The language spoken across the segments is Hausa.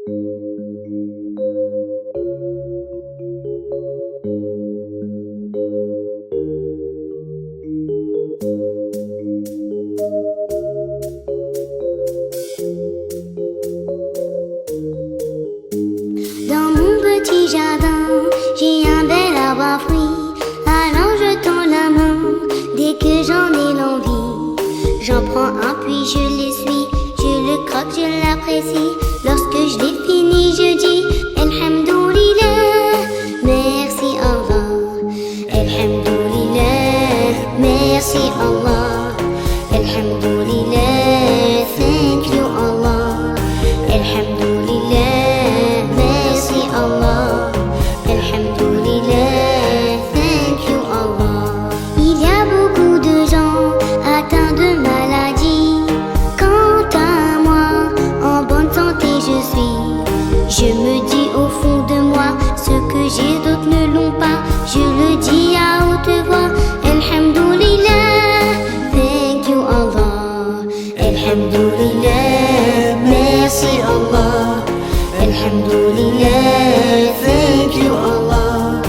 Dans mon petit jardin, j'ai un bel arbre à fruits. Alors je tends la main dès que j'en ai l'envie. J'en prends un puis je l'essuie, je le croque, je l'apprécie. Lorsque je l'ai fini, je dis Alhamdoulilah, merci Allah. Alhamdoulilah, merci Allah. Alhamdoulilah, thank you Allah. Alhamdoulilah, merci Allah. Alhamdoulilah, thank you Allah. Il y a beaucoup de gens atteints de maladies. Quant à moi, en bonne santé je suis. Je me dis au fond de moi, ce que j'ai d'autres ne l'ont pas. Je le dis à haute voix, Alhamdoulilah, thank you Allah. Alhamdoulilah, merci Allah. Alhamdoulilah, thank you Allah.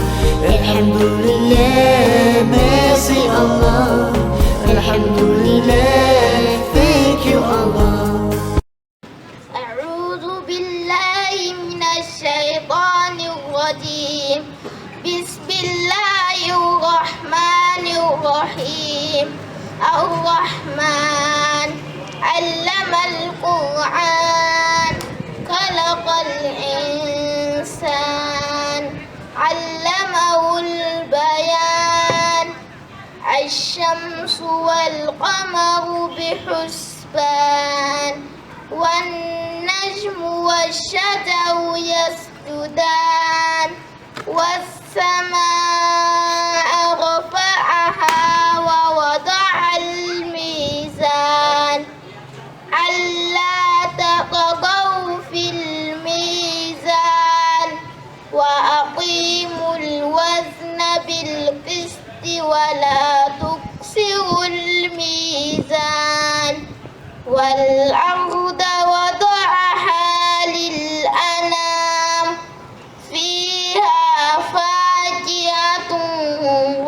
Alhamdoulilah, merci Allah. Alhamdoulilah, thank you Allah. أعوذ بالله من الشيطان الرجيم. بسم الله الرحمن الرحيم. الرحمن علم القرآن خلق الإنسان علمه البيان. الشمس والقمر بحسبان والنجم والشجر يسجدان. والسماء رفعها ووضع الميزان ألا تطغوا في الميزان وأقيموا الوزن بالقسط ولا تخسروا الميزان. والأرض وضعها للأنام فيها فاكهة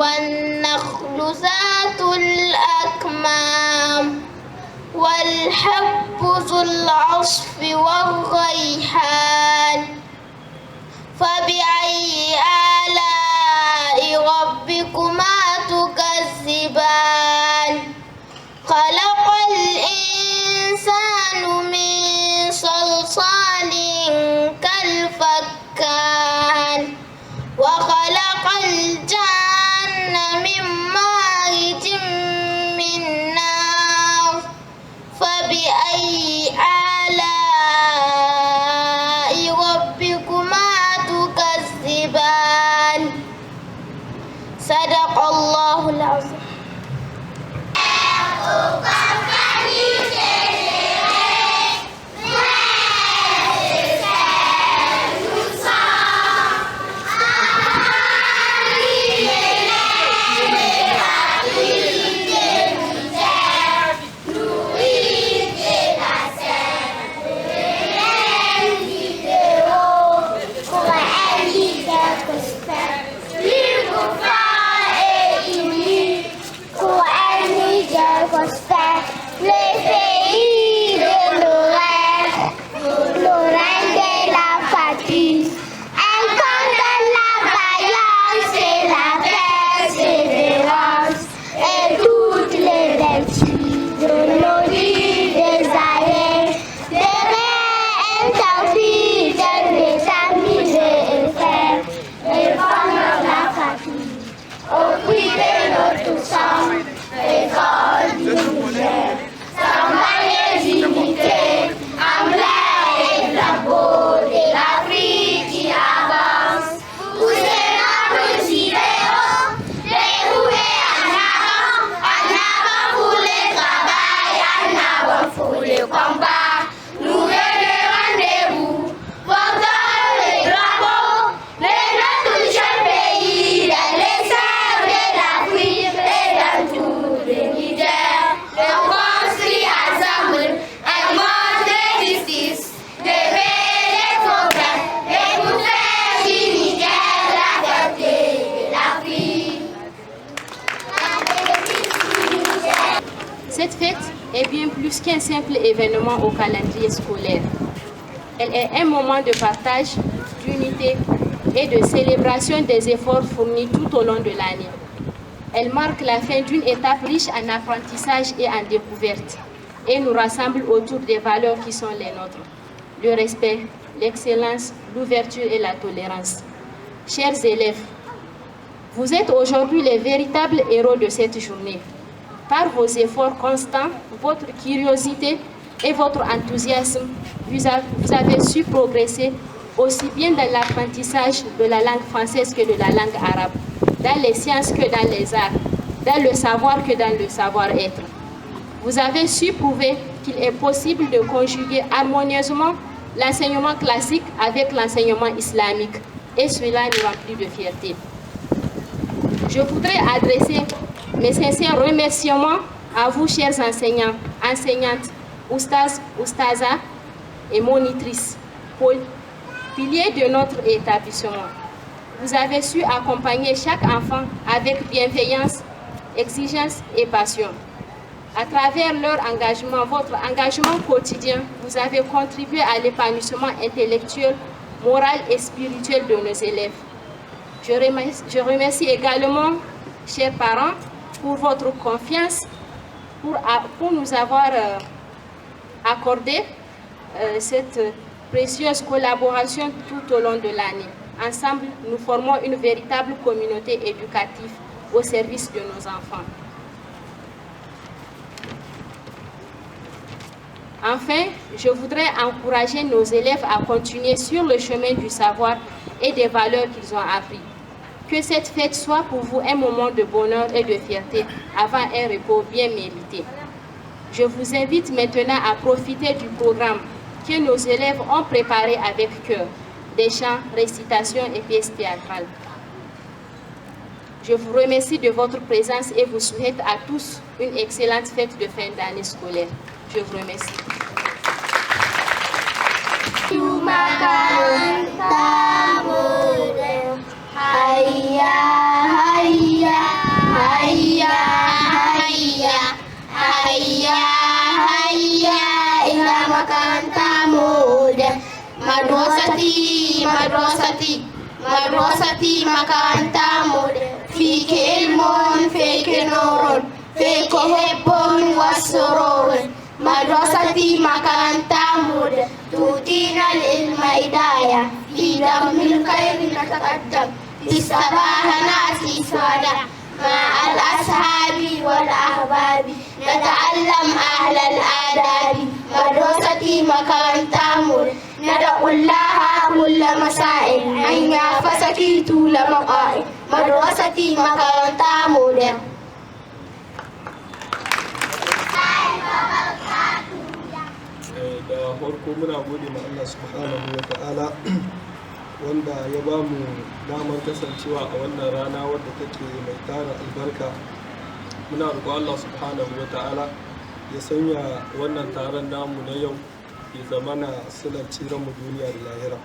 والنخل ذات الأكمام والحب ذو العصف والريحان. فبأي آلاء ربكما تكذبان. خلق الإنسان من صلصال كالفخار وخلق الجن من مارج من نار. فبأي آلاء ربكما تكذبان. صدق الله العظيم. simple événement au calendrier scolaire. Elle est un moment de partage, d'unité et de célébration des efforts fournis tout au long de l'année. Elle marque la fin d'une étape riche en apprentissage et en découverte et nous rassemble autour des valeurs qui sont les nôtres: le respect, l'excellence, l'ouverture et la tolérance. Chers élèves, vous êtes aujourd'hui les véritables héros de cette journée. Par vos efforts constants, votre curiosité et votre enthousiasme, vous avez su progresser aussi bien dans l'apprentissage de la langue française que de la langue arabe, dans les sciences que dans les arts, dans le savoir que dans le savoir-être. Vous avez su prouver qu'il est possible de conjuguer harmonieusement l'enseignement classique avec l'enseignement islamique, et cela nous remplit de fierté. Je voudrais adresser mes sincères remerciements à vous, chers enseignants, enseignantes, oustas, oustazas et monitrices, piliers de notre établissement. Vous avez su accompagner chaque enfant avec bienveillance, exigence et passion. À travers leur engagement, votre engagement quotidien, vous avez contribué à l'épanouissement intellectuel, moral et spirituel de nos élèves. Je remercie également, chers parents, pour votre confiance, pour nous avoir accordé cette précieuse collaboration tout au long de l'année. Ensemble, nous formons une véritable communauté éducative au service de nos enfants. Enfin, je voudrais encourager nos élèves à continuer sur le chemin du savoir et des valeurs qu'ils ont appris. Que cette fête soit pour vous un moment de bonheur et de fierté avant un repos bien mérité. Je vous invite maintenant à profiter du programme que nos élèves ont préparé avec cœur, des chants, récitations et pièces théâtrales. Je vous remercie de votre présence et vous souhaite à tous une excellente fête de fin d'année scolaire. Je vous remercie. Hayya, hayya, hayya, hayya, hayya, hayya, ila makaranta muda. Madrasati, madrasati, madrasati makaranta muda. Fiki ilmun, fiki nurun, fiki hibbun wasururun. مدرستي مكان تعمد تؤتينا العلم هداية في دم الخير نتقدم في الصباح نأتي سعداء مع الأصحاب والأحباب نتعلم أهل الآداب مدرستي مكان تعمد ندعو الله كل مساء أن يحفظك طول مقائم مدرستي مكان تعمد. Da farko muna gode ma Allah subhanahu wa ta'ala wanda ya ba mu damar kasancewa a wannan rana wadda take mai tara albarka. Muna roƙon Allah subhanahu wa ta'ala ya sanya wannan taron namu na yau ya zama na silar mu duniya da lahira.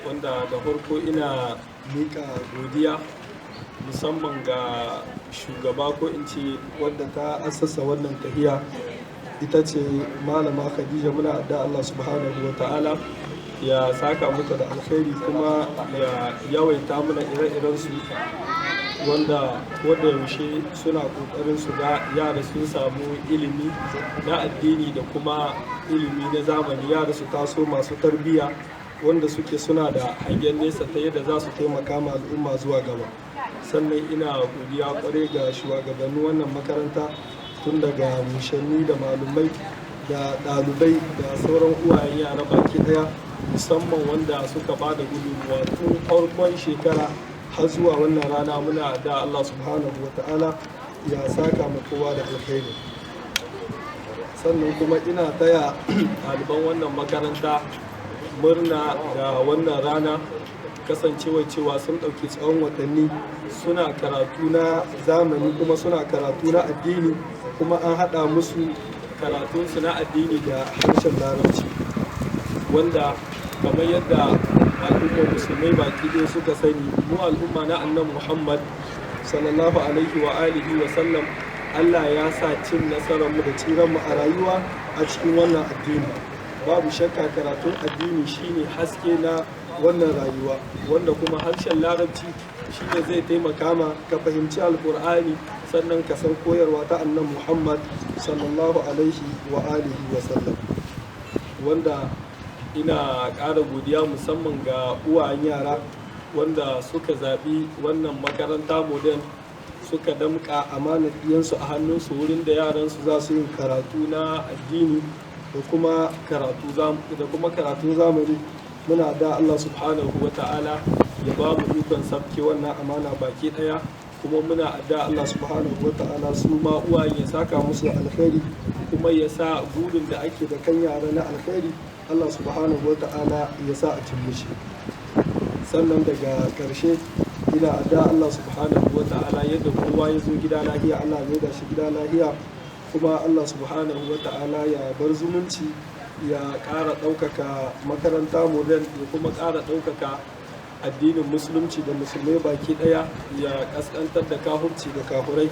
Wanda da farko ina miƙa godiya musamman ga shugaba ko in ce wadda ta assasa wannan tahiya, ita ce malama Khadija. Muna adda Allah subhanahu wa ta'ala ya saka mata da alkhairi kuma ya yawaita mana ire-iren su wanda yaushe suna kokarin su ga yara sun samu ilimi na addini da kuma ilimi na zamani, yara su taso masu tarbiyya wanda suke suna da hangen nesa ta yadda za su taimaka ma al'umma zuwa gaba. Sannan ina godiya kwarai ga shugabannin wannan makaranta, tun daga mushanni da malumai da ɗalibai da sauran uwayen yara baki ɗaya, musamman wanda suka ba da gudunmuwa tun farkon shekara har zuwa wannan rana. Muna da Allah subhanahu wa ta'ala ya saka mu kowa da alkhairi. Sannan kuma ina taya ɗaliban wannan makaranta murna da wannan rana, kasancewa cewa sun ɗauki tsawon watanni suna karatu na zamani kuma suna karatu na addini, kuma an haɗa musu karatunsu na addini da harshen larabci, wanda kamar yadda al'ummar musulmai baki ɗaya suka sani, mu al'umma na annabi Muhammad sallallahu alaihi wa alihi wa sallam Allah ya sa cin nasararmu da tsiranmu a rayuwa a cikin wannan addini. Babu shakka karatun addini shine haske na wannan rayuwa, wanda kuma harshen larabci shine zai taimaka ma ka fahimci alkur'ani, sannan ka san koyarwa ta annan Muhammad sallallahu alaihi wa alihi wa sallam. Wanda ina ƙara godiya musamman ga uwayen yara wanda suka zaɓi wannan makaranta modern, suka damƙa amanar ɗiyansu a hannunsu wurin da yaransu za su yi karatu na addini da kuma karatun zamani. Muna da Allah subhanahu wa ta'ala ya ba mu ikon sabke wannan amana baki ɗaya, kuma muna adda Allah subhanahu wa ta'ala su ma uwaye ya saka musu da alkhairi, kuma ya sa burin da ake da kan yara na alkhairi Allah subhanahu wa ta'ala ya sa a cimma shi. Sannan daga ƙarshe ina adda Allah subhanahu wa ta'ala yadda kowa ya zo gida lahiya Allah mai da shi gida lahiya, kuma Allah subhanahu wa ta'ala ya bar zumunci, ya ƙara ɗaukaka makaranta modern, ya kuma ƙara ɗaukaka addinin musulunci da musulmai baki ɗaya, ya ƙasƙantar da kahurci da kahurai.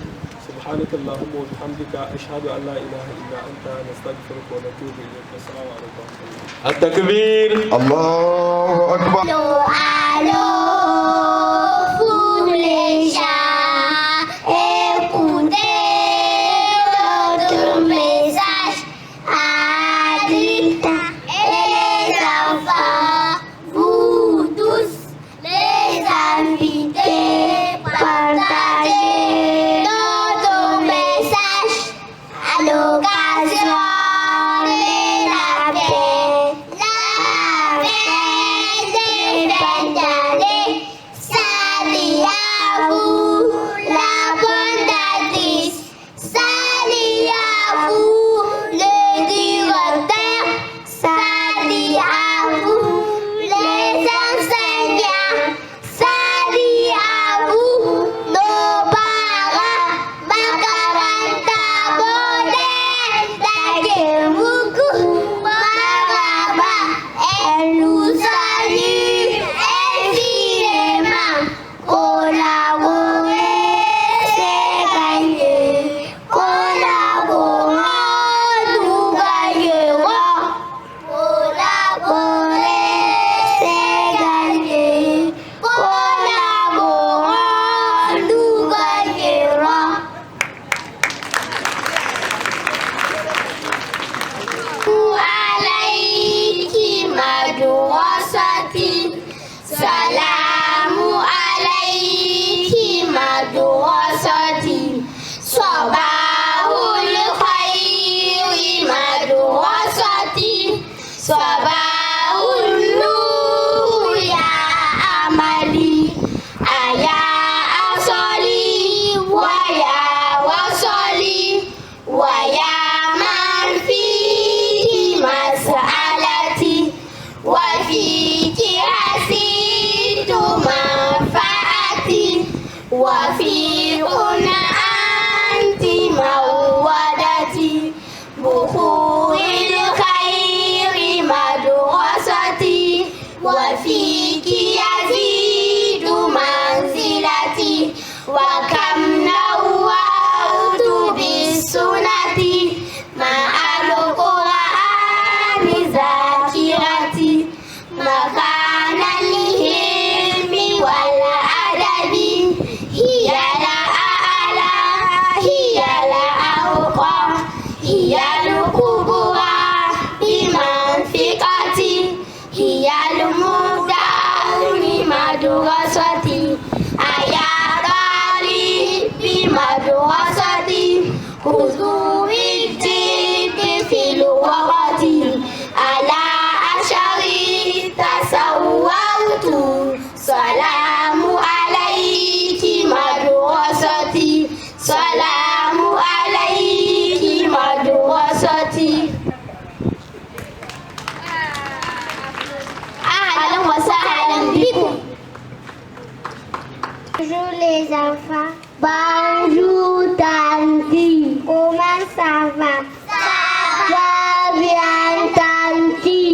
subhanakallahumma wa bihamdika ashhadu an la ilaha illa anta nastaghfiruka wa natubu ilayk. Assalamu alaikum. التكبير الله أكبر. Allô, pour les chats, écoutez notre message. Adultes et les enfants, vous tous, les invités, partagez notre message à l'occasion de la paix. La fête des fêtes d'année, salut à vous, la fondatrice, salut à vous, le directeur, salut à vous, les enseignants, salut à vous, nos parents, Makaranta moderne d'Agemuku, Maraba, elle nous salue infiniment. Collaborer, c'est gagner. Collaborons, nous gagnerons. Collaborer, c'est gagner. Collaborons, nous gagnerons. عليك مدرستي سلام عليك مدرستي صباح الخير مدرستي صباح النور يا أملي أيا أصلي ويا وصلي ويا من فيه مسألتي وفيك أزيد منفعتي وفيكن أنت مودتي بخور الخير مدرستي وفيك يزيد منزلتي وكم نورت بالسنة مع القرآن ذاكرتي مكان الهلم والأدب هي الأعلى هي الأوقى هي الكبرى بمنفقتي هي المبدأ بمدرستي أيا طالب بمدرستي خذوا بالجد في الوقت على أشري تصورت سلام عليك مدرستي سلام عليك مدرستي. أهلا وسهلا بكم. Bonjour les enfants. Bonjour Tanti. Comment ça va? Ça va bien Tanti.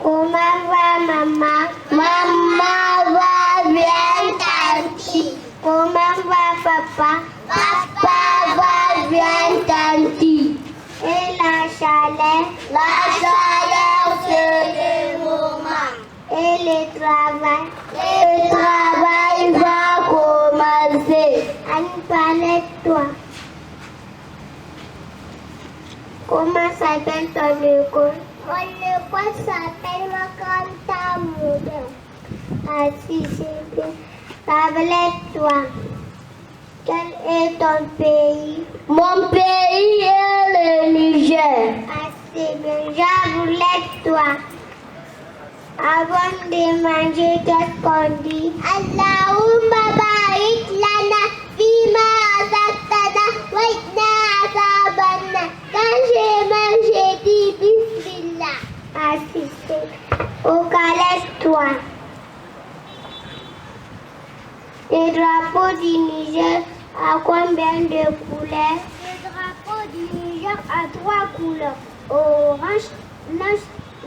Comment va maman? Maman va bien Tanti. Comment va papa? Papa va bien Comment s'appelle ton école? Mon école s'appelle Makaranta Moderne. Ah si, c'est bien. Tablette-toi. Quel est ton pays? Mon pays est le Niger. Ah c'est bien. Jaboulette-toi. Avant de manger, qu'est-ce qu'on dit? Allahumma barik lana fima razaqtana wa qina azabannar. Quand j'ai mangé, dis bismillah. Assistez. Au calèche-toi. Le drapeau du Niger a combien de couleurs? Le drapeau du Niger a 3 couleurs. Orange, blanche,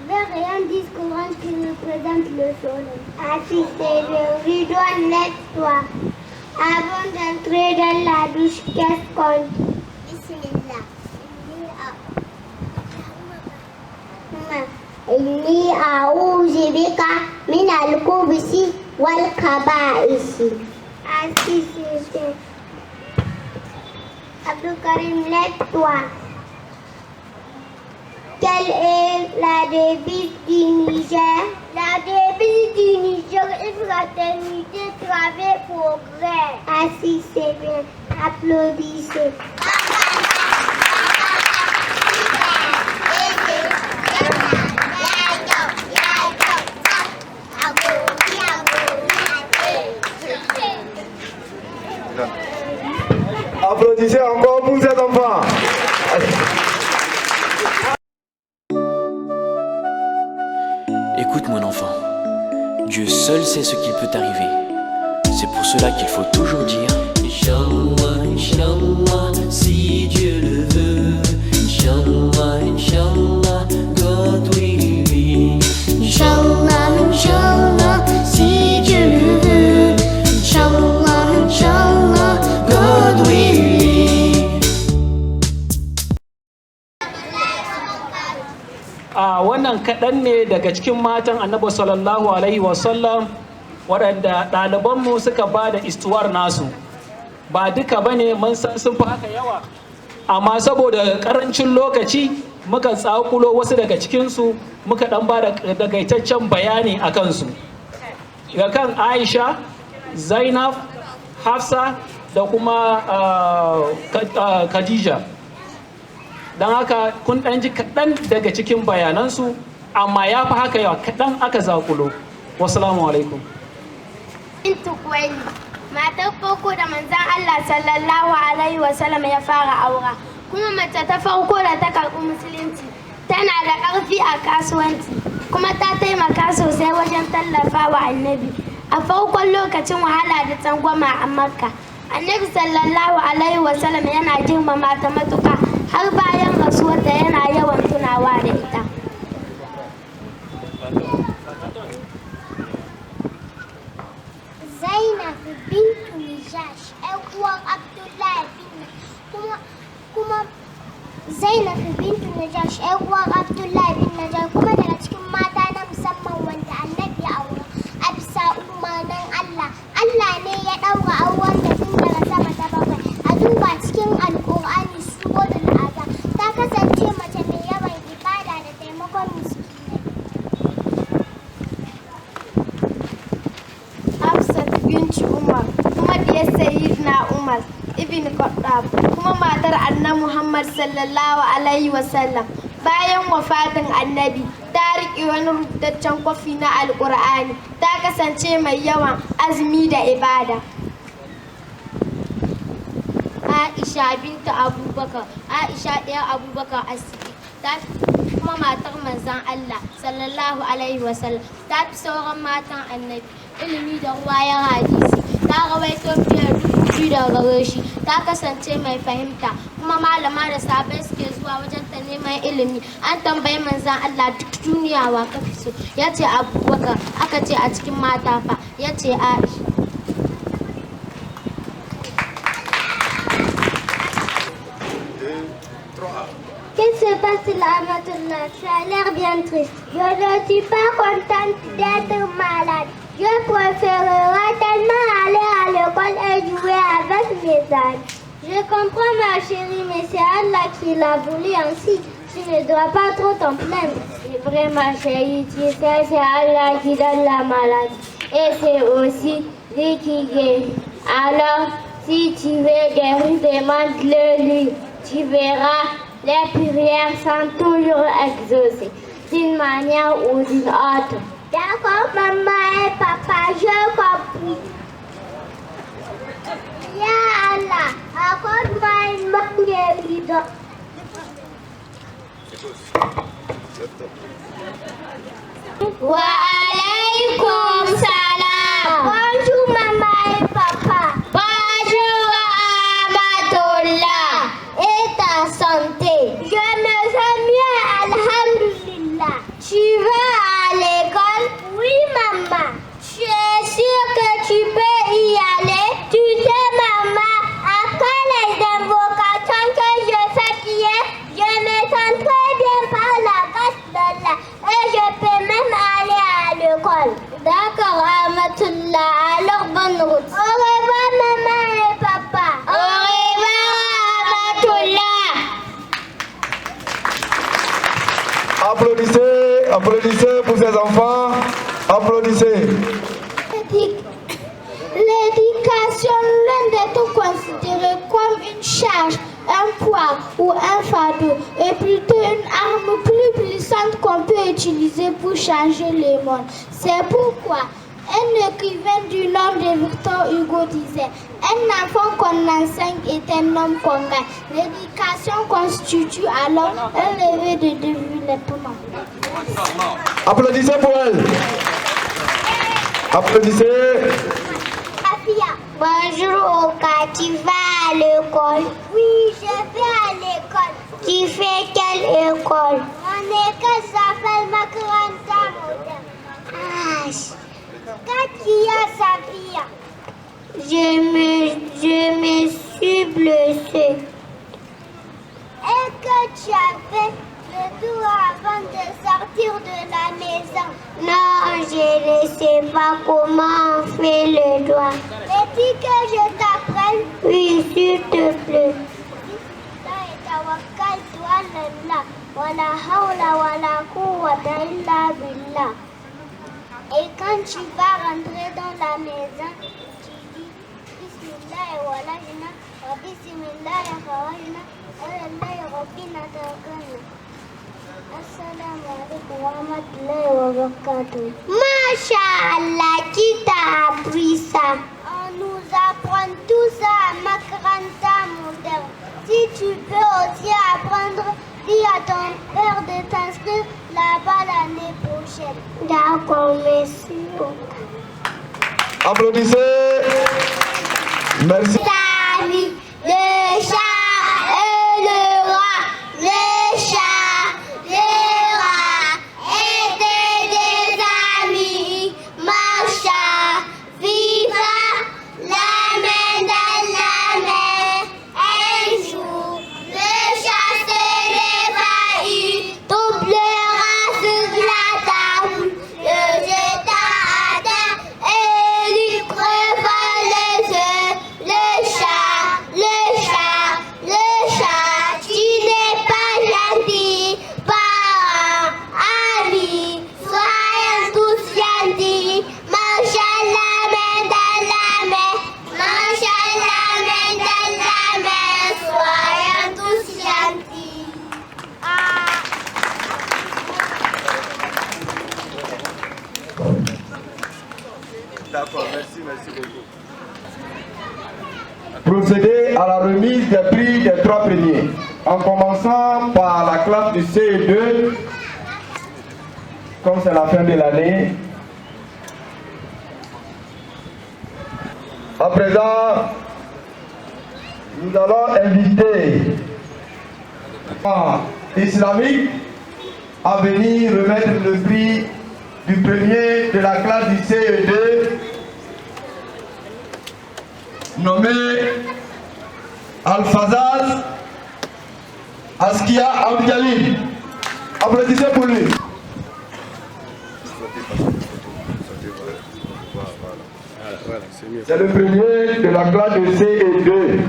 vert et un disque orange qui représente le soleil. Assistez le rideau, nettoie. Avant d'entrer dans la douche, qu'est-ce qu'on dit? Bismillah. Inni a'udhu bika min al-khubuthi wal khaba'ith. Assistez. Abdou Karim, lève-toi. Quelle est la devise du Niger? La devise du Niger est fraternité, travail, progrès. Assistez bien. Applaudissez. Applaudissez encore pour cet enfant. Écoute mon enfant, Dieu seul sait ce qu'il peut arriver. C'est pour cela qu'il faut toujours dire Inch'Allah, Inch'Allah, si Dieu le veut. Inch'Allah, Inch'Allah, God will be. Inch'Allah, Inch'Allah, si Dieu le veut. Inch'Allah, Inch'Allah, God will be. Wannan kaɗan ne daga cikin matan annabi sallallahu alaihi wasallam waɗanda ɗalibanmu suka ba da istuwar nasu. Ba duka ba ne mun san sun fi haka yawa, amma saboda ƙarancin lokaci muka tsakulo wasu daga cikinsu muka ɗan ba da dagaitaccen bayani a kansu. Ga kan Aisha, Zainab, Hafsa da kuma Khadija. Don haka kun ɗan ji kaɗan daga cikin bayanansu, amma ya fi haka yawa kaɗan aka zakulo. Wassalamu alaikum. Bintu Kuwaili, matar farko da manzon Allah sallallahu alaihi wasallam ya fara aura, kuma mace ta farko da ta karɓi musulunci. Tana da ƙarfi a kasuwanci, kuma ta taimaka sosai wajen tallafa wa annabi a farkon lokacin wahala da tsangwama a Makka. Annabi sallallahu alaihi wasallam yana girmama ta matuƙa, har bayan rasuwarta yana yawan tunawa da ita. Zainab bintu Nijash, ‘yar uwar Abdullahi kuma Zainab bintu Nijash, ‘yar uwar Abdullahi bin Najar, kuma daga cikin mata na musamman wanda annabi ya aura a bisa umarnin Allah. Allah ne ya ɗaura auren da tun daga sama ta bakwai. A duba cikin Alƙur'ani suratul Azab, ta kasance mace mai yawan ibada da taimakon miskinai. Hafsat binti Umar, kuma diyar Sayyidina Umar ibn Khattab, kuma matar Annabi Muhammad sallallahu alaihi wasallam. Bayan wafatin Annabi, ta riƙe wani rubutaccen kwafi na Alƙur'ani. Ta kasance mai yawan azumi da ibada. Aisha binta Abubakar, Aisha ɗiyar Abubakar As-Siddiq, kuma matar manzon Allah sallallahu alaihi wasallam. Ta fi sauran matan Annabi ilimi da ruwayar hadisi. Ta rawaito fiye da 2,000 daga gare shi. Ta kasance mai fahimta, kuma malama da sahabbai suke zuwa wajen ta neman ilimi. An tambayi manzon Allah duk duniya wa ka fi so, ya ce Abubakar. Aka ce a cikin mata fa, ya ce Aisha. Qu'est-ce qui se passe là maintenant? Ça a l'air bien triste. Je ne suis pas contente d'être malade. Je préférerais tellement aller à l'école et jouer avec mes amis. Je comprends ma chérie, mais c'est Allah qui l'a voulu ainsi. tu ne dois pas trop t'en plaindre. C'est vrai, ma chérie, tu sais, c'est Allah qui donne la maladie. Et c'est aussi lui qui guérit. Alors, si tu veux guérir, demande-le lui. Tu verras, les prières sont toujours exaucées, d'une manière ou d'une autre. D'accord, maman et papa, je comprends. Ya Allah, accorde-moi une bonne guérison. Wa alaykoum salam. Bonjour maman et papa. Bonjour Ahmadullah. Et ta santé? Je me sens mieux, alhamdulillah. Tu vas à l'école? Oui maman. Tu es sûre que tu peux y aller? Tu sais maman, après les invocations que je fais hier, je me sens très bien par la grâce d'Allah. Et je peux même aller à l'école. D'accord, Ahmadullah. Alors bonne route. Au revoir maman et papa. Au revoir Ahmadullah. Applaudissez, applaudissez pour ces enfants. Applaudissez. L'éducation, loin d'être considérée comme une charge, un poids ou un fardeau, est plutôt une arme plus puissante qu'on peut utiliser pour changer le monde. C'est pourquoi un écrivain du nom de Victor Hugo disait: un enfant qu'on enseigne est un homme qu'on gagne. L'éducation constitue alors un levier de développement. Applaudissez pour elle. Applaudissez. Bonjour Oka, tu vas à l'école? Oui, je vais à l'école. Tu fais quelle école? Mon école s'appelle Makaranta Moderne. Ah, qu'est-ce qu'il y a, Safia? Je me suis blessée. Et que tu as fait le tour avant de sortir de la maison? Non, je ne sais pas comment on fait le doigt. Veux-tu que je t'apprenne? Oui, s'il te plaît. Et quand tu vas rentrer dans la maison, tu dis Bismillah wa lajna wa Bismillah kharajna wa lillahi rabbina tawakkalna. Assalamu alaikum wa rahmatullahi wa barakatuh. Masha'Allah, qui t'a appris ça? On nous apprend tout ça à Makaranta Moderne. Si tu peux aussi apprendre, dis à ton père de t'inscrire là-bas l'année prochaine. D'accord, merci. Applaudissez. Merci. Salut, le chat et le rat, le chat, le rat étaient des amis. Marcha, viva, la main dans la main. Un jour, le chat s'est réveillé, doublera sur la table, le jeta à terre et lui creva les yeux. Le chat, tu n'es pas gentil. Parents, amis, soyons tous gentils. Marche la main dans la main, marche la main dans la main, soyons tous gentils. D'accord, merci beaucoup. Procéder à la remise des prix des 3 premiers, en commençant par la classe de CE2, comme c'est la fin de l'année. À présent, nous allons inviter islamique à venir remettre le prix du premier de la classe du CE2, nommé Al-Fazaz Askia Abdjalil. Applaudissez pour lui. C'est le premier de la classe de CE2.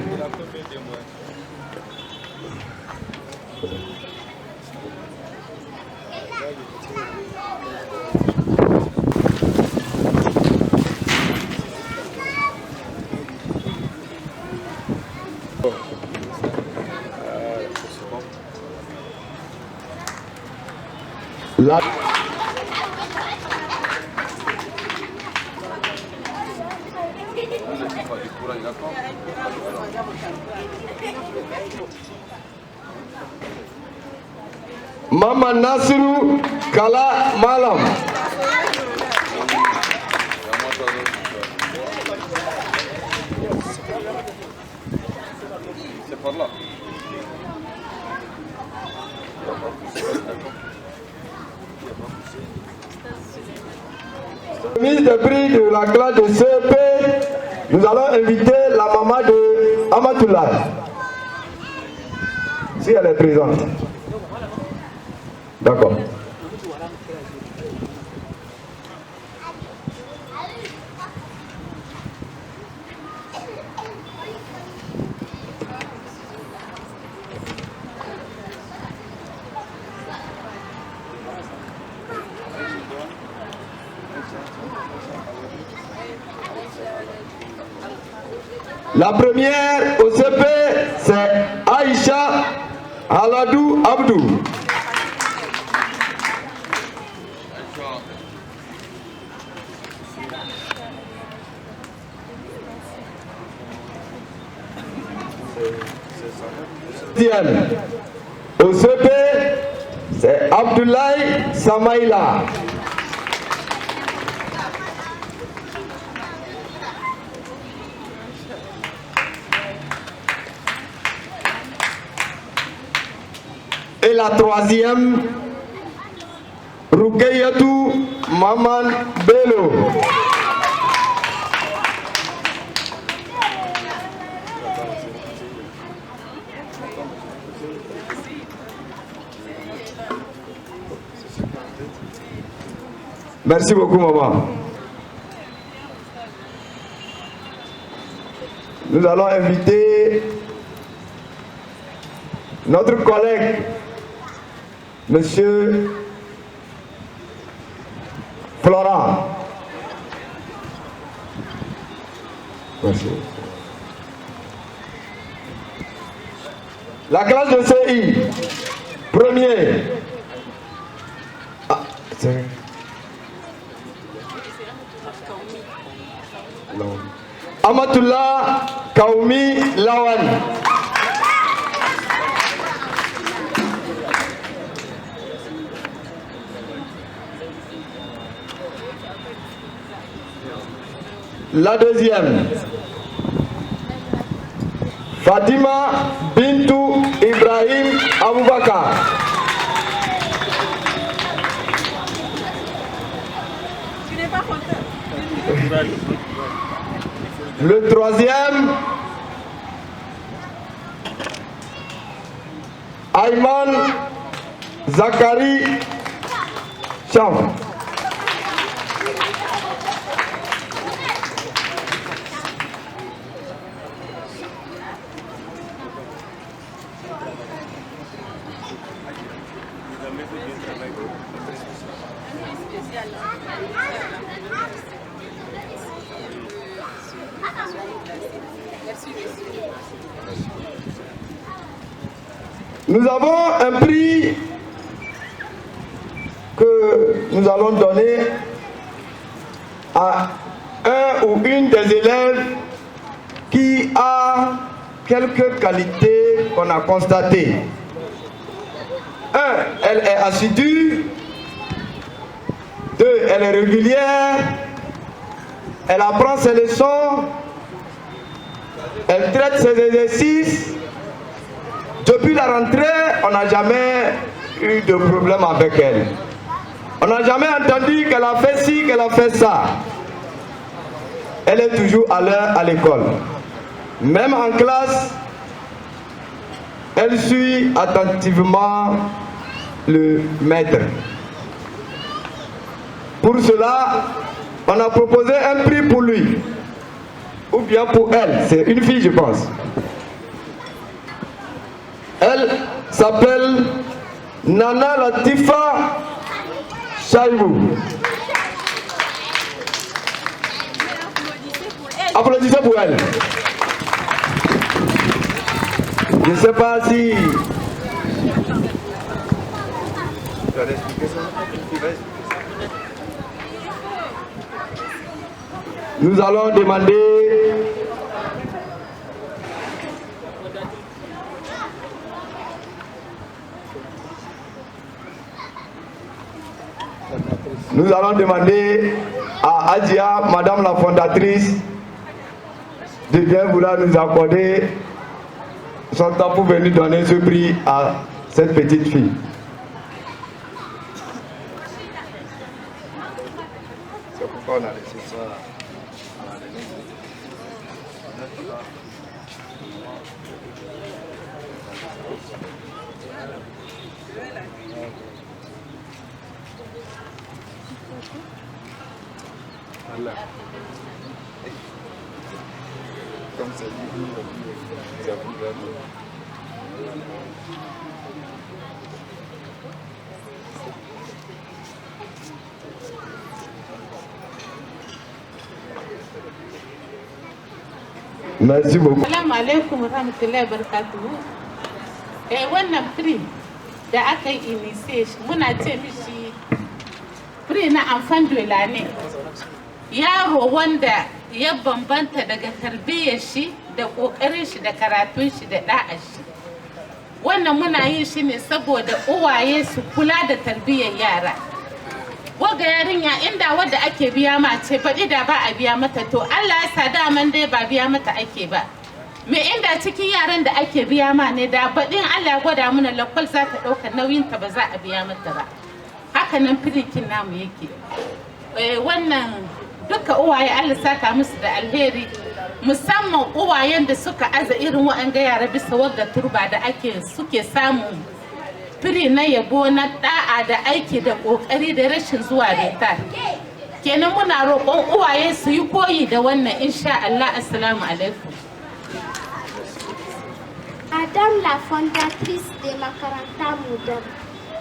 Maman Nasru Kala Malam. C'est par là. Mise de prix de la classe de CEP, nous allons inviter la maman de Amatoulaye, si elle est présente. D'accord. La première au CP, c'est Aïcha Aladou Abdou. Au CP, c'est Abdoulaye Samaïla. Et la troisième, Rukayatou Maman Bello. Merci beaucoup, maman. Nous allons inviter notre collègue, Monsieur Florent. Merci. La classe de CI, premier. Ah, c'est... Amatullah Kaoumi Lawan. La deuxième, Fatima Bintou Ibrahim Aboubakar. Tu n'es pas content. Le troisième, Ayman Zakari Cham. Nous avons un prix que nous allons donner à un ou une des élèves qui a quelques qualités qu'on a constatées. Un, elle est assidue. Deux, elle est régulière. Elle apprend ses leçons. Elle traite ses exercices. Depuis la rentrée, on n'a jamais eu de problème avec elle. On n'a jamais entendu qu'elle a fait ci, qu'elle a fait ça. Elle est toujours à l'heure à l'école. Même en classe, elle suit attentivement le maître. Pour cela, on a proposé un prix pour lui. Ou bien pour elle. C'est une fille, je pense. Elle s'appelle Nana Latifa Chaibou. Applaudissez pour elle. Je ne sais pas si... Tu vas expliquer ça? Nous allons demander... nous allons demander à Adia, madame la fondatrice, de bien vouloir nous accorder son temps pour venir donner ce prix à cette petite fille. C'est pourquoi on a laissé ça. Comme ça dit, ça vous donne. Merci beaucoup. Assalamu alaikum warahmatullahi wabarakatuh. Wannan free da aka yi initiation muna ce mishi free na enfant de l'année. Yaro wanda ya bambanta daga tarbiyyar shi da kokarin shi da karatun shi da da'ar shi. Wannan muna yin shi ne saboda uwaye su kula da tarbiyyar yara. Waga yarinya inda wadda ake biya ma ce baɗi da ba a biya mata to Allah ya sa daman dai ba biya mata ake ba. Me inda cikin yaran da ake biya ma ne da baɗin Allah ya gwada mana lakwal za ta ɗauka nauyinta ba za a biya mata ba. Haka nan firikin namu yake. Wannan duka uwaye Allah saka musu da alheri musamman uwayen da suka aza irin waɗanga yara bisa wagga turba da suke samun firi na yabo na da'a da aiki da kokari da rashin zuwa reta. Kenan muna roƙon uwaye su yi koyi da wannan insha Allah. Assalamu alaikum. Madame la fondatrice de Makaranta Moderne,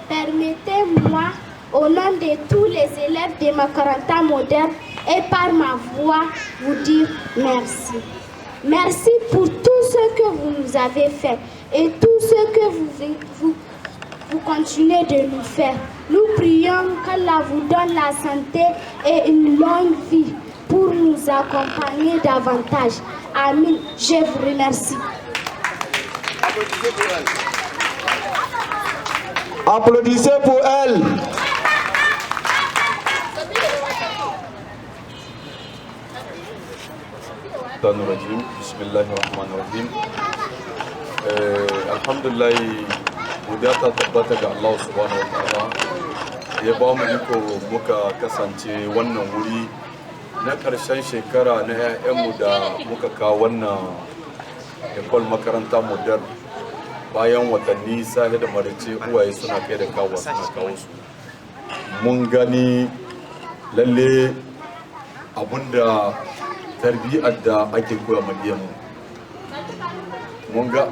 permettez-moi au nom de tous les élèves de Makaranta Moderne et par ma voix vous dire merci. Merci pour tout ce que vous nous avez fait et tout ce que vous continuez de nous faire. Nous prions qu'Allah vous donne la santé et une longue vie pour nous accompagner davantage. Amin. Je vous remercie. Applaudissez pour elle. Bismillahirrahmanirrahim. Alhamdulillah, godiya ta tabbata ga Allah subhanahu wa ta'ala ya ba mu iko muka kasance wannan wuri na ƙarshen shekara na 'ya'yanmu da muka kawo wannan ekol makaranta modern bayan watanni sahi da marice uwaye suna kai da kawo suna kawo su. Mun gani lalle abinda tarbiyyar da ake koya ma diyanmu. Mun ga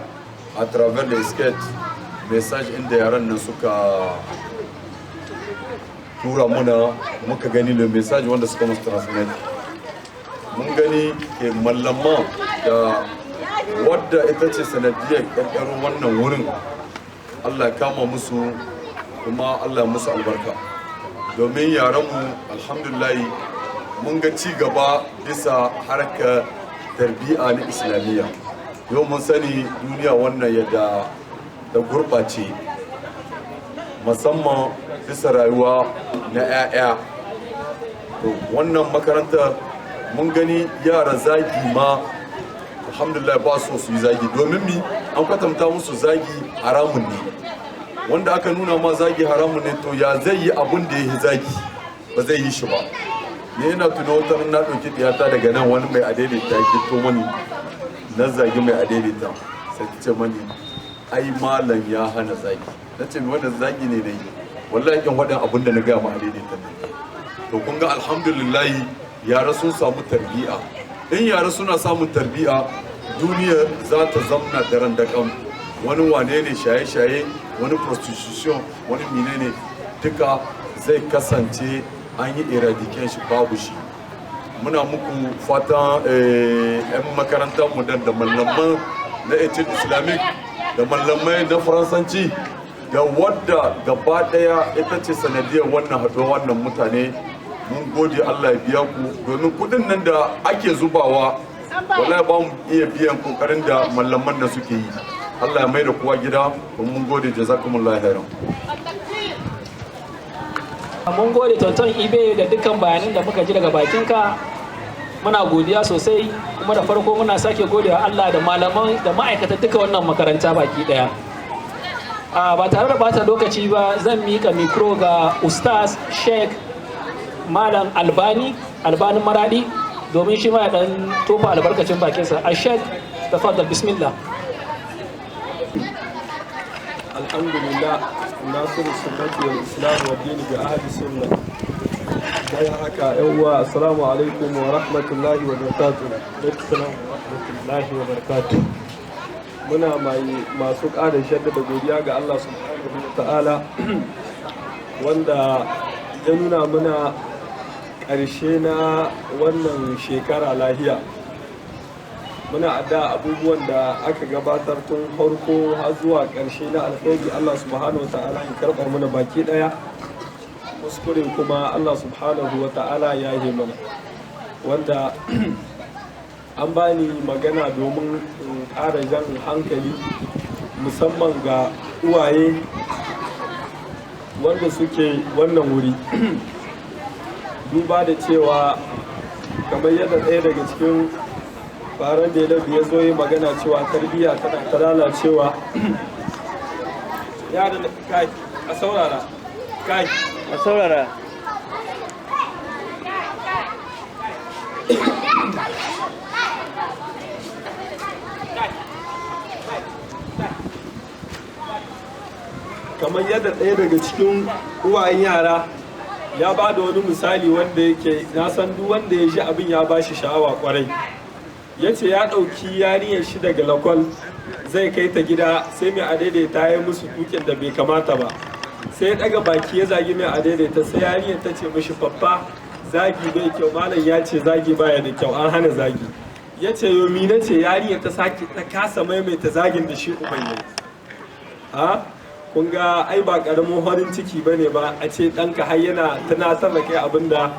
a travers the sketch message inda yaran nan suka tura muna muka gani le message wanda suka musu transmit. Mun gani ke mallama da wadda ita ce sanadiyar ƙarƙarin wannan wurin Allah ya kama musu kuma Allah ya musu albarka domin yaranmu alhamdulillah mun ga ci gaba bisa harkar tarbiyya na islamiyya. Yau mun sani duniya wannan yadda da gurɓace musamman bisa rayuwa na 'ya'ya. To wannan makaranta mun gani yara zagi ma alhamdulillah ba su yi zagi domin mi an kwatanta musu zagi haramun ne, wanda aka nuna ma zagi haramun ne to ya zai yi abun da ya yi zagi ba zai yi shi ba. Ne yana tuna wata na ɗauki tiyata daga nan wani mai adaidaita ya gito mani na zagi mai adaidaita sai ta ce mani ai malam ya hana zagi. Na ce mai wannan zagi ne na yi wallahi kin waɗin abun da na gaya ma adaidaita ne. To kun ga alhamdulillah yara sun samu tarbiyya. In yara suna samun tarbiyya duniya za ta zamna daren daƙam. Wani wane ne shaye-shaye, wani prostitution, wani menene duka zai kasance an yi eradication shi babu shi. Muna muku fatan 'yan makarantar mu da malaman na etude islamic da malamai na faransanci da wadda gaba daya ita ce sanadiyar wannan haɗuwa wannan mutane. Mun gode Allah ya biya ku domin kudin nan da ake zubawa wallahi ba mu iya biyan kokarin da malaman da suke yi. Allah ya mai da kowa gida. Mun gode, jazakumullahu khairan. mun gode tonton ibe da dukkan bayanan da muka ji daga bakinka, muna godiya sosai, kuma da farko muna sake godewa Allah da malaman da ma'aikatan duka wannan makaranta baki daya. Ba tare da bata lokaci ba zan mika mikro ga Ustaz Sheikh Malam Albani Maradi domin shi ma ya dan tofa albarkacin bakinsa. A Sheikh tafaddal, bismillah. Alhamdulillah, nasiru sunnati wal islam wa dini bi ahli sunnah. Bayan haka yan uwa, assalamu alaikum wa rahmatullahi wa barakatuh. Assalamu wa rahmatullahi wa barakatuh. Muna masu ƙara shaddada godiya ga Allah subhanahu wa ta'ala wanda ya nuna muna ƙarshe na wannan shekara lahiya. Muna adda abubuwan da aka gabatar tun farko har zuwa ƙarshe na alkhairi Allah subhanahu wa ta'ala ya karɓa mana baki ɗaya, kuskure kuma Allah subhanahu wa ta'ala ya yi mana, wanda an bani magana domin in ƙara jan hankali musamman ga uwaye wanda suke wannan wuri. Duba da cewa kamar yadda ɗaya daga cikin faran da ya zo yi magana cewa tarbiyya tana ta lalacewa. Yaran kai a saurara, kai a saurara. Kamar yadda ɗaya daga cikin uwayen yara ya ba da wani misali wanda yake na san duk wanda ya ji abin ya ba shi sha'awa kwarai. Ya ce ya ɗauki yarinyar shi daga lakwal zai kai ta gida, sai mai adaidaita ya musu tukin da bai kamata ba, sai ya ɗaga baki ya zagi mai adaidaita, sai yarinyar ta ce mishi faffa zagi bai kyau, malam ya ce zagi baya da kyau, an hana zagi. Ya ce yomi na ce yarinyar ta sake ta kasa maimaita zagin da shi uban yayi. Ha? Kun ga ai ba ƙaramin farin ciki ba ne ba a ce ɗanka har yana tunatar da kai abin da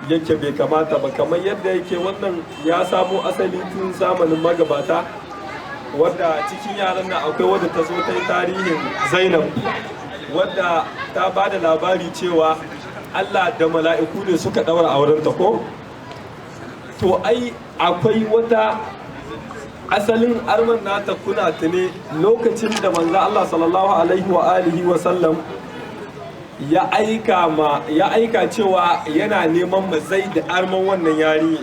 yake bai kamata ba, kamar yadda yake wannan ya samo asali tun zamanin magabata, wadda cikin yaran nan akwai wadda ta zo ta yi tarihin Zainab, wadda ta ba da labari cewa Allah da mala'iku ne suka ɗaura aurenta ko? To ai akwai wata asalin arman nata kuna tune lokacin da manzo Allah sallallahu alaihi wa alihi wa sallam ya aika cewa yana neman ma Zaid arman wannan yari.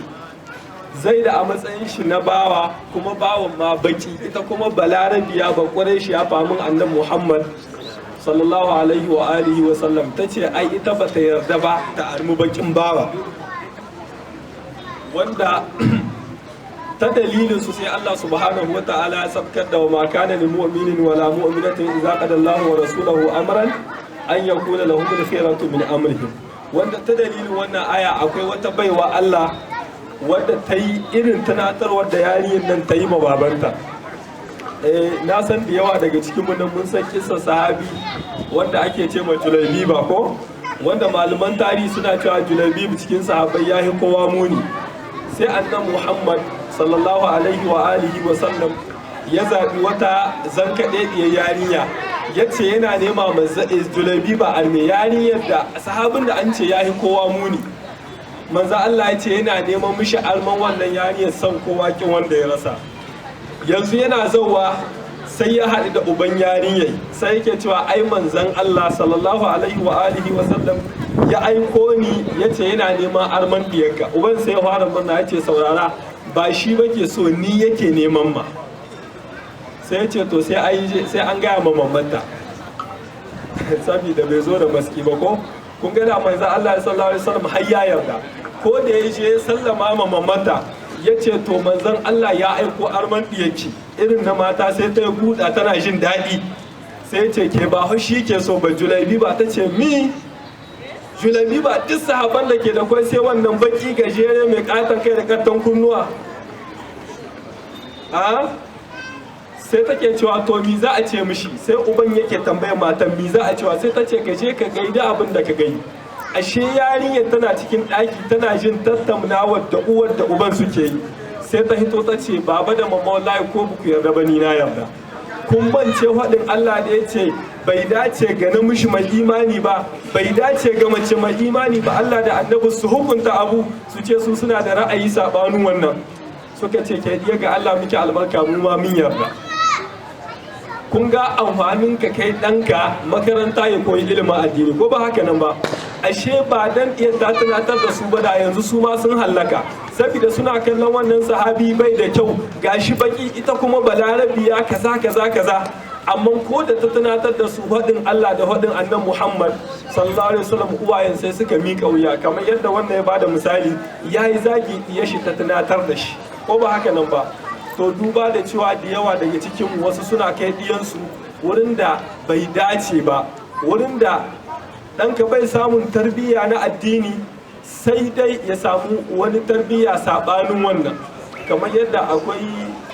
Zaid a matsayin shi na bawa, kuma bawan ma baki, ita kuma balarabiya ba Quraishi ya famin annabi Muhammad sallallahu alaihi wa alihi wa sallam tace ai ita ba ta yarda ba ta armu bakin bawa, wanda ta dalilin su sai Allah subhanahu wa ta'ala ya sabkar da wa ma kana lil mu'minin wa la mu'minatin idza qada Allahu wa rasuluhu amran an yakuna lahum al-khiyaratu min amrihim. Wanda ta dalilin wannan aya akwai wata baiwa Allah wadda ta yi irin tunatarwar da yarinyar nan ta yi ma babanta. Na san da yawa daga cikin mu nan mun san kissa sahabi wanda ake ce ma Julaibiba ko, wanda malaman tarihi suna cewa Julaibib cikin sahabbai yahi kowa muni. Sai annabi Muhammad sallallahu alaihi wa alihi wa sallam ya zaɓi wata zankaɗeɗiyar yarinya, ya ce yana nema ma Julaibiba arme, yarinyar da sahabin da an ce ya yi kowa muni. Manzo Allah ya ce yana neman mishi arman wannan yarinyar son kowa kin wanda ya rasa. Yanzu yana zauwa sai ya haɗu da uban yarinyar, sai yake cewa ai manzon Allah sallallahu alaihi wa alihi wa sallam ya aiko ni, ya ce yana neman arman diyarka. Uban sai ya fara murna, ya ce saurara, ba shi ba ke so, ni yake neman ma. Sai ya ce to sai an gaya ma mamanta saboda bai zo da maski ba ko. Kun ga da manzo Allah sallallahu alaihi wasallam har ya yarda, ko da ya je sallama ma mamanta ya ce to manzon Allah ya aiko arman diyarki irin na mata, sai ta buɗa tana jin daɗi. Sai ce ke ba shi ke so ba Julaibiba? Ta ce mi Julaibiba duk sahaban da ke da kwai sai wannan baki gajere mai katon kai da katon kunnuwa. Sai take cewa to mi za a ce mishi? Sai uban yake tambayar matan mi za a cewa, sai ta ce ka je ka gaida abin da ka gai. Ashe yarinyar tana cikin ɗaki tana jin tattaunawar da uwar da uban suke yi. Sai ta hito ta ce baba da mama wallahi ko buku yarda ba ni na yarda. Kun bance faɗin Allah da ya ce bai dace ga namiji mai imani ba, bai dace ga mace mai imani ba Allah da annabi su hukunta abu su ce su suna da ra'ayi sabanin wannan. Suka ce ke diya ga Allah muke albarka mu ma mun yarda. Kun ga amfanin ka kai ɗanka makaranta ya koyi ilimin addini ko ba haka nan ba? Ashe ba dan iya ta tunatar da su ba da yanzu su ma sun hallaka, saboda suna kallon wannan sahabi bai da kyau, gashi baki ita kuma balarabiya kaza kaza kaza. Amma ko da ta tunatar da su hadin Allah da hadin annan Muhammad sallallahu alaihi wasallam, uwayen sai suka miƙa wuya, kamar yadda wannan ya bada misali, yayi zagi ya shi ta tunatar da shi ko ba haka nan ba. To duba da cewa da yawa daga cikin wasu suna kai diyansu wurin da bai dace ba, wurin da ɗanka bai samun tarbiyya na addini, sai dai ya samu wani tarbiyya saɓanin wannan. Kamar yadda akwai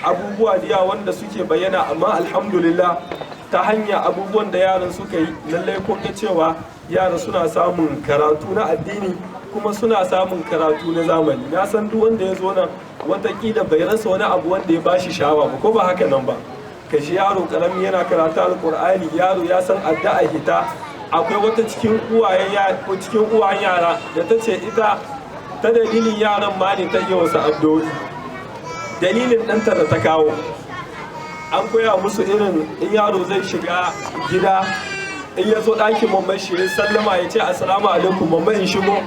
abubuwa da yawa wanda suke bayyana, amma alhamdulillah ta hanya abubuwan da yaran suka yi, lallai kun ga cewa yara suna samun karatu na addini kuma suna samun karatu na zamani. Na san duk wanda ya zo nan watakila bai rasa wani abu wanda ya bashi shawa ba ko ba haka nan ba. Kashi yaro karami yana karatu alkur'ani, yaro ya san addu'a hita. Akwai wata cikin uwayen yara da ta ce ita ta dalilin yaran ma ne ta iya wasu addu'o'i, dalilin ɗanta da ta kawo. An koya musu irin in yaro zai shiga gida, in ya zo ɗakin mamman shi sallama ya ce assalamu alaikum mamman in shigo.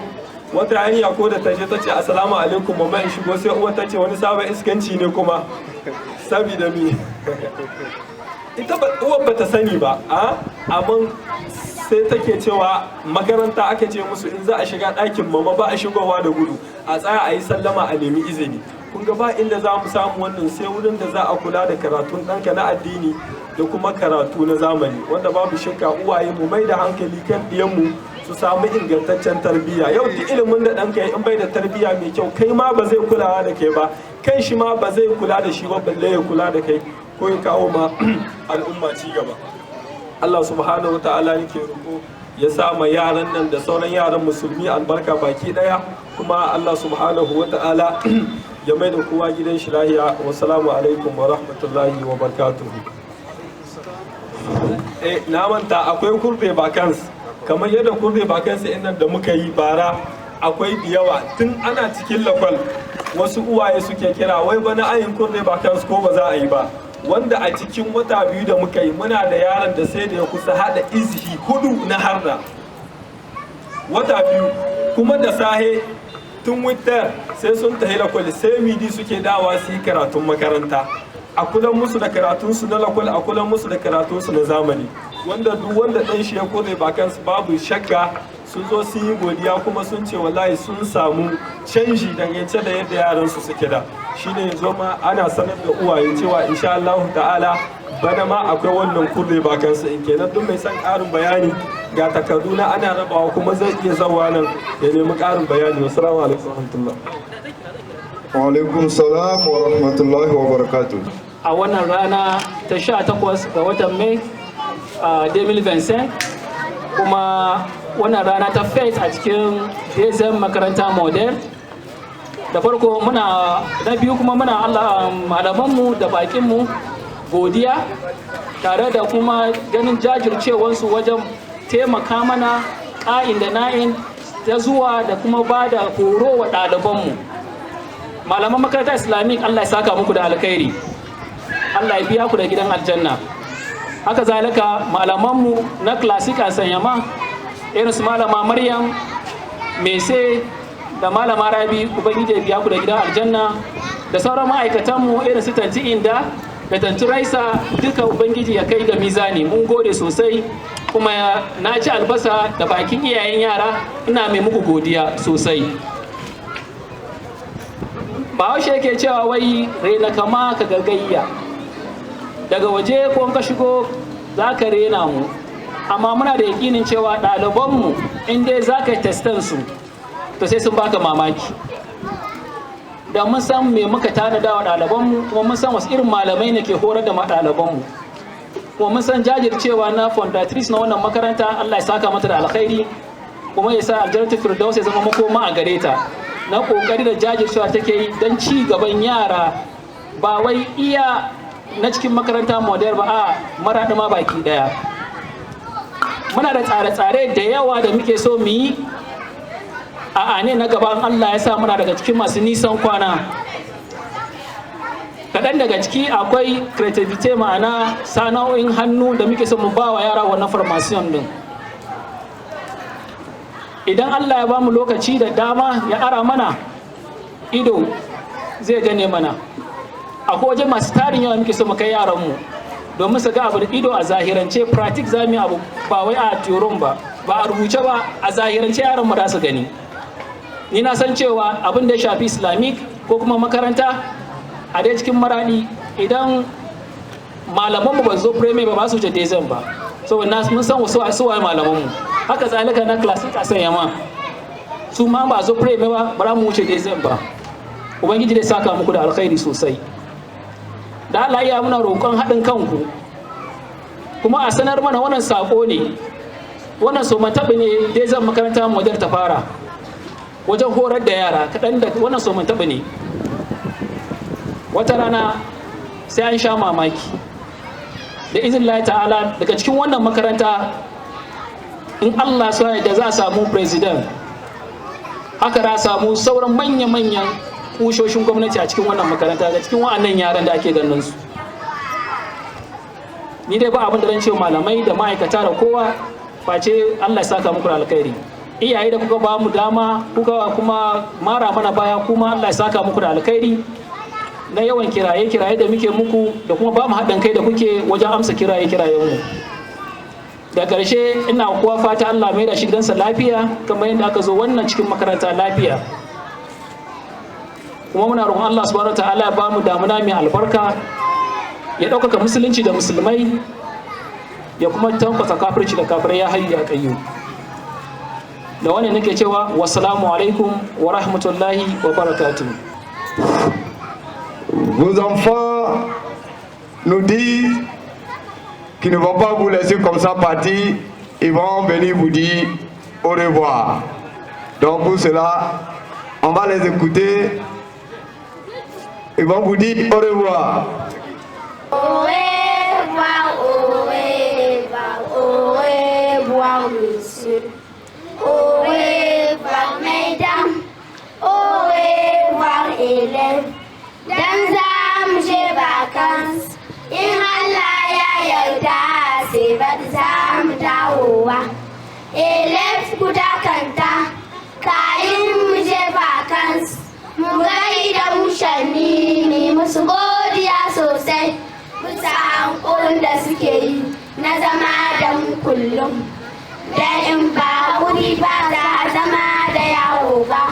Wata hanya ko da ta je ta ce assalamu alaikum mamman in shigo, sai uwa ta ce wani sabon iskanci ne kuma, sabida me ita uwar ba ta sani ba, amma sai take cewa makaranta aka ce musu in za a shiga ɗakin mama ba a shigowa da gudu, a tsaya a yi sallama a nemi izini. Kun ga ba inda za mu samu wannan sai wurin da za a kula da karatun ɗanka na addini da kuma karatu na zamani, wanda babu shakka uwaye mu mai da hankali kan ɗiyanmu su samu ingantaccen tarbiyya. Yau duk ilimin da ɗanka ya in bai da tarbiyya mai kyau, kai ma ba zai kulawa da kai ba, kan shi ma ba zai kula da shi ba, balle ya kula da kai ko ya kawo ma al'umma ci gaba. Allah subhanahu wata'ala yake roƙo ya sa ma yaran nan da sauran yaran musulmi albarka baki daya, kuma Allah subhanahu wata'ala ya mai da kowa gidan shi lahiya. Wassalamu alaikum wa rahmatullahi wa barakatuhu. Na manta akwai kurbe bakans, kamar yadda kurbe bakans ɗin nan da muka yi bara, akwai da yawa tun ana cikin lakwal wasu uwaye suke kira wai bana ayin kurbe bakans ko ba za a yi ba, wanda a cikin wata biyu da muka yi muna da yaron da sai da ya kusa hada izihi 4 na harda wata biyu, kuma da sahe tun witar sai sun tahi lakwal, sai midi suke dawa su yi karatun makaranta. A kulan musu da karatunsu na lakwal, a kulan musu da karatunsu na zamani, wanda duk wanda ɗan shi ya kore bakansu babu shakka sun zo sun yi godiya, kuma sun ce wallahi sun samu canji dangance da yadda yaransu suke da. Shine yanzu ma ana sanar da uwaye cewa insha Allah ta'ala bana ma akwai wannan kurre bakansu in kenan duk mai son ƙarin bayani ga takardu na ana rabawa, kuma zai iya zawa nan ya nemi ƙarin bayani. Wassalamu alaikum wa rahmatullah. Wa alaikum salam wa rahmatullahi wa barakatuh. A wannan rana ta 18 ga watan Mai 2025, kuma wannan rana ta fete a cikin Dezem makaranta model. Da farko na biyu kuma muna Allah malamanmu da bakinmu godiya, tare da kuma ganin jajircewansu wajen taimaka mana ƙa'in da na'in ta zuwa da kuma ba da horo wa ɗalibanmu. Malaman makarantar Islamic, Allah ya saka muku da alkhairi, Allah ya biya ku da gidan aljanna. Haka zalika malamanmu na classic a Sanyama, irin su malama Maryam Mese da malama Rabi, ubangiji ya biya ku da gidan aljanna, da sauran ma'aikatanmu irin su Tanti Inda da Tanti Raisa, duka ubangiji ya kai ga mizani. Mun gode sosai, kuma na ci albasa da bakin iyayen yara, ina mai muku godiya sosai. Bahaushe yake cewa wai rena kama ka gagayya, daga waje ko ka shigo za ka rena mu, amma muna da yakinin cewa ɗalibanmu in dai za ka yi testan su to sai sun baka mamaki, da mun san me muka tanada wa ɗalibanmu, kuma mun san wasu irin malamai ne ke horar da ɗalibanmu, kuma mun san jajircewa na fondatrice na wannan makaranta. Allah ya saka mata da alkhairi, kuma ya sa aljannatul firdaus ya zama makoma a gare ta, na kokari da jajircewa take yi don ci gaban yara, ba wai iya na cikin makaranta model ba, a maraɗi ma baki ɗaya. muna da tsare-tsare da yawa da muke so mu yi a ane na gaban Allah ya sa muna daga cikin masu nisan kwana. Kaɗan daga ciki akwai creativity, ma'ana sana'o'in hannu da muke so mu ba wa yara wannan formation din. Idan Allah ya ba mu lokaci da dama ya ara mana, ido zai gane mana. Akwai waje masu tarin yawa muke so mu kai yaranmu domin su ga abu da ido a zahirance, pratik za mu yi abu ba wai a teorin ba a rubuce ba, a zahirance yaranmu za su gani. Ni na san cewa abin da ya shafi Islamic ko kuma makaranta a dai cikin Maradi, idan malamanmu ba zo premier ba su wuce dezem ba, saboda mun san wasu waye malamanmu. Haka zalika na classic a sanya ma su ma ba zo premier ba za mu wuce dezem ba. Ubangiji zai saka muku da alkhairi sosai. Da Allah ya muna roƙon haɗin kanku, kuma a sanar mana wannan sako ne, wannan so mataɓi ne dai zan makaranta model ta fara wajen horar da yara kaɗan, da wannan so mataɓi ne. Wata rana sai an sha mamaki da izin Allah ta'ala. Daga cikin wannan makaranta in Allah so ya da za a samu president, haka za a samu sauran manya-manyan kushoshin gwamnati a cikin wannan makaranta, da cikin wa'annan yaran da ake ganin su. Ni dai ba abin da zan ce malamai da ma'aikata da kowa face Allah ya saka muku da alkhairi. Iyaye da kuka ba mu dama, kuka kuma mara mana baya, kuma Allah ya saka muku da alkhairi na yawan kiraye-kiraye da muke muku, da kuma ba mu haɗin kai da kuke wajen amsa kiraye-kirayenmu. Da ƙarshe ina kuwa fata Allah mai da shi gidansa lafiya kamar yadda aka zo wannan cikin makaranta lafiya. Kuma muna roƙon Allah subhanahu wataala ya ba mu damuna mai albarka, ya ɗaukaka musulunci da musulmai, ya kuma tankwasa kafirci da kafirai, ya hayyu ya qayyum. Da wannan nake cewa wassalamu alaikum wa rahmatullahi wa barakatuh. Vos enfants nous disent qu'ils ne vont pas vous laisser comme ça partir, ils vont venir vous dire au revoir. Donc pour cela, on va les écouter. Ils vont vous dire au revoir. Au revoir, au revoir, au revoir, monsieur. Au revoir, mesdames. Au revoir, élèves. Dan za mu je vacances, in Allah ya yarda sai ba za mu dawowa. Elef ku dakanta, kayin mu je vacances, mu gaida mushanni mu musu godiya sosai bisa hankulin da suke yi na zama da mu kullum. Da in ba wuri ba za a zama da yawo ba.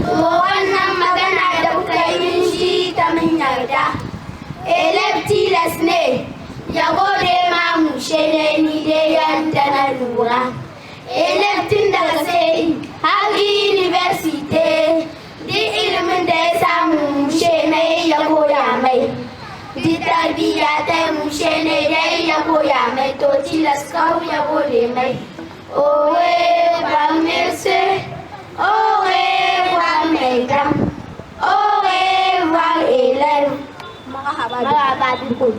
Wannan magana da kuka yi shi ta min yarda. Elef tilas ne ya gode ma mushe ne ni dai yanda na lura. Elef tun daga sai har university duk ilimin da ya samu mushe ne ya koya mai. Duk tarbiyya ta mushe ne dai ya koya mai, to tilas kau ya gode mai. Au revoir monsieur, au revoir mesdames, au revoir élèves. Marhaba bikum.